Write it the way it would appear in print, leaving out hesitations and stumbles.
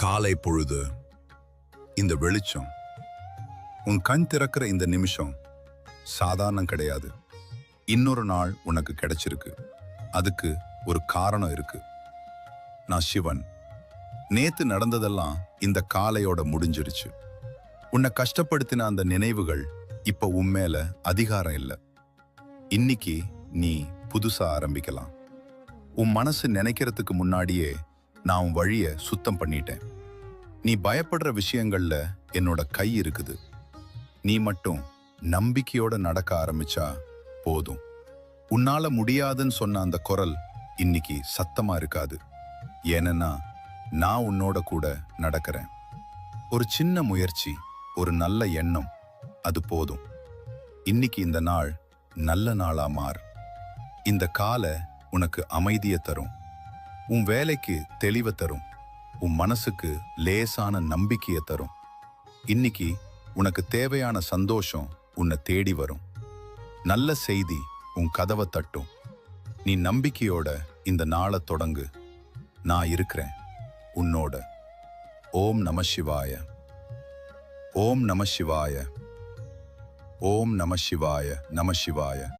காலை பொழுது, இந்த வெளிச்சம், உன் கண் திறக்கிற இந்த நிமிஷம் சாதாரணம் கிடையாது. இன்னொரு நாள் உனக்கு கிடைச்சிருக்கு. அதுக்கு ஒரு காரணம் இருக்கு. நான் சிவன். நேத்து நடந்ததெல்லாம் இந்த காலையோட முடிஞ்சிருச்சு. உன்னை கஷ்டப்படுத்தின அந்த நினைவுகள் இப்ப உன்மேல அதிகாரம் இல்லை. இன்னைக்கு நீ புதுசா ஆரம்பிக்கலாம். உன் மனசு நினைக்கிறதுக்கு முன்னாடியே நான் உன் வழிய சுத்தம் பண்ணிட்டேன். நீ பயப்படுற விஷயங்கள்ல என்னோட கை இருக்குது. நீ மட்டும் நம்பிக்கையோட நடக்க ஆரம்பிச்சா போதும். உன்னால முடியாதுன்னு சொன்ன அந்த குரல் இன்னைக்கு சத்தமா இருக்காது. ஏன்னா நான் உன்னோட கூட நடக்கிறேன். ஒரு சின்ன முயற்சி, ஒரு நல்ல எண்ணம், அது போதும். இன்னைக்கு இந்த நாள் நல்ல நாளா மாறு. இந்த காலை உனக்கு அமைதியை தரும், உன் வேலைக்கு தெளிவை தரும், உன் மனசுக்கு லேசான நம்பிக்கையை தரும். இன்னைக்கு உனக்கு தேவையான சந்தோஷம் உன்னை தேடி வரும். நல்ல செய்தி உன் கதவை தட்டும். நீ நம்பிக்கையோட இந்த நாளை தொடங்கு. நான் இருக்கிறேன் உன்னோட. ஓம் நம சிவாய. ஓம் நம சிவாய. ஓம் நம சிவாய. நம சிவாய.